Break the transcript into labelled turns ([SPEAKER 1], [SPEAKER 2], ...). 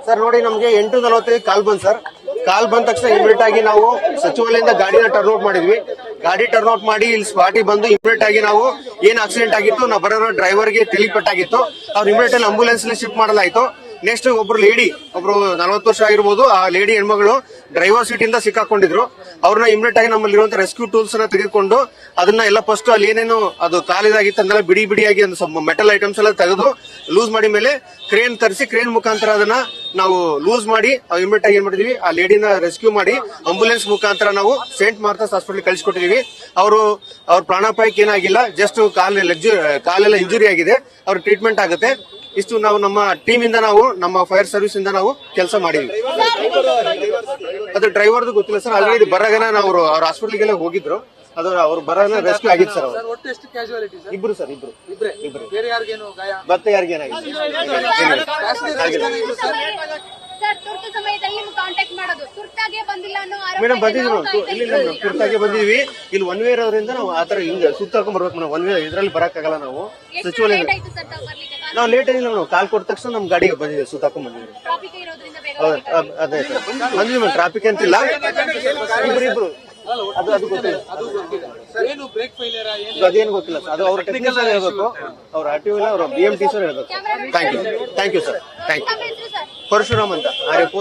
[SPEAKER 1] Sir ನೋಡಿ, ನಮ್ಗೆ 8:40 ಕಾಲ್ ಬಂದ್ ಸರ್. ಕಾಲ್ ಬಂದ ತಕ್ಷಣ ಇಮಿಡಿಯೇಟ್ ಆಗಿ ನಾವು ಸಚಿವಾಲಯದಿಂದ ಗಾಡಿನ ಟರ್ನ್ ಔಟ್ ಮಾಡಿದ್ವಿ. ಗಾಡಿ ಟರ್ನ್ ಔಟ್ ಮಾಡಿ ಇಲ್ಲಿ ಸ್ಪಾಟಿಗೆ ಬಂದು ಇಮಿಡಿಯೇಟ್ ಆಗಿ ನಾವು ಏನ್ ಆಕ್ಸಿಡೆಂಟ್ ಆಗಿತ್ತು, ನಾವು ಬರೋ ಡ್ರೈವರ್ಗೆ ತಿಳಿಪಟ್ಟಾಗಿತ್ತು, ಅವ್ರು ಇಮಿಡಿಯೇಟ್ ಅಲ್ಲಿ ಆಂಬುಲೆನ್ಸ್ ಶಿಫ್ಟ್ ಮಾಡಲಾಯ್ತು. ನೆಕ್ಸ್ಟ್ ಒಬ್ರು ಲೇಡಿ, ಒಬ್ರು 40 ವರ್ಷ ಆಗಿರ್ಬೋದು, ಆ ಲೇಡಿ ಹೆಣ್ಮಗಳು ಡ್ರೈವರ್ ಸೀಟ್ ಇಂದ ಸಿಕ್ಕಾಕೊಂಡಿದ್ರು. ಅವ್ರನ್ನ ಇಮಿಡಿಯೇಟ್ ಆಗಿ ನಮ್ಮಲ್ಲಿರುವಂತಹ ರೆಸ್ಕ್ಯೂ ಟೂಲ್ಸ್ ನ ತೆಗೆದುಕೊಂಡು ಅದನ್ನ ಎಲ್ಲ ಫಸ್ಟ್ ಅಲ್ಲಿ ಏನೇನು ಅದು ಕಾಲಿದಾಗಿತ್ತು ಅದನ್ನೆಲ್ಲ ಬಿಡಿ ಬಿಡಿಯಾಗಿ ಮೆಟಲ್ ಐಟಮ್ಸ್ ಎಲ್ಲ ತೆಗೆದು ಲೂಸ್ ಮಾಡಿ ಮೇಲೆ ಕ್ರೇನ್ ತರಿಸಿ, ಕ್ರೇನ್ ಮುಖಾಂತರ ಅದನ್ನ ನಾವು ಲೂಸ್ ಮಾಡಿ ಇಮಿಡಿಯೇಟ್ ಆಗಿ ಏನ್ ಮಾಡಿದ್ವಿ, ಆ ಲೇಡಿನ ರೆಸ್ಕ್ಯೂ ಮಾಡಿ ಆಂಬುಲೆನ್ಸ್ ಮುಖಾಂತರ ನಾವು ಸೇಂಟ್ ಮಾರ್ಥಾಸ್ ಹಾಸ್ಪಿಟಲ್ ಕಳಿಸ್ಕೊಟ್ಟಿದೀವಿ. ಅವ್ರ ಪ್ರಾಣಾಪಾಯಕ್ಕೆ ಏನಾಗಿಲ್ಲ, ಜಸ್ಟ್ ಕಾಲೆಲ್ಲ ಇಂಜುರಿ ಆಗಿದೆ, ಅವ್ರ ಟ್ರೀಟ್ಮೆಂಟ್ ಆಗುತ್ತೆ. ಇಷ್ಟು ನಾವು ನಮ್ಮ ಟೀಮ್ ಇಂದ, ನಾವು ನಮ್ಮ ಫೈರ್ ಸರ್ವಿಸ್ ಇಂದ ನಾವು ಕೆಲಸ ಮಾಡಿದ್ವಿ. ಅದು ಡ್ರೈವರ್ದು ಗೊತ್ತಿಲ್ಲ ಸರ್. ಆಲ್ರೆಡಿ ಬರಗನ ನಾವು ಅವ್ರ ಹಾಸ್ಪಿಟಲ್ಗೆಲ್ಲ ಹೋಗಿದ್ರು. ಅದು ಅವ್ರು ಬರಗನ ರೆಸ್ಕ್ಯೂ ಆಗಿತ್ತು ಸರ್. ಇಬ್ರು ಸರ್, ಇಬ್ರು ಮತ್ತೆ ಯಾರಿಗೇನಾಗಿದೆ ಮೇಡಮ್ ಬಂದಿದ್ರು. ಇಲ್ಲ ತುರ್ತಾಗೆ ಬಂದಿದ್ವಿ. ಇಲ್ಲಿ ಒನ್ ವೇ ಇರೋದ್ರಿಂದ ನಾವು ಆತರ ಹಿಂಗ ಸುತ್ತಾಕೊಂಡ್ ಬರ್ಬೇಕು ಮೇಡಮ್. ಒನ್ ವೇ ಇದ್ರಲ್ಲಿ ಬರಕ್ಕಾಗಲ್ಲ. ನಾವು ಸಚಿವಾಲಯ ನಾವು ಲೇಟ್ ಆಗಿಲ್ಲ, ನಾವು ಕಾಲ್ ಕೊಟ್ಟ ತಕ್ಷಣ ನಮ್ ಗಾಡಿಗೆ ಬಂದಿದ್ವಿ, ಸುತ್ತಾಕೊಂಡ್ ಬಂದಿದ್ವಿ. ಅದೇ ಸರ್ ಬಂದಿದ್ವಿ ಮೇಡಮ್, ಟ್ರಾಫಿಕ್ ಅಂತಿಲ್ಲ. ಇಬ್ರು ಅದು ಗೊತ್ತಿಲ್ಲ, ಅದೇನು ಗೊತ್ತಿಲ್ಲ ಸರ್. ಅದು ಅವ್ರ ಟೆಕ್ನಿಷಿಯನ್ ಹೇಳ್ಬೇಕು, ಅವ್ರ ಆರ್ಟಿಒ ಇಲ್ಲ, ಅವ್ರ BMT ಸರ್ ಹೇಳ್ಬೇಕು. Thank you sir, thank you. Parashuram ಅಂತ RFO.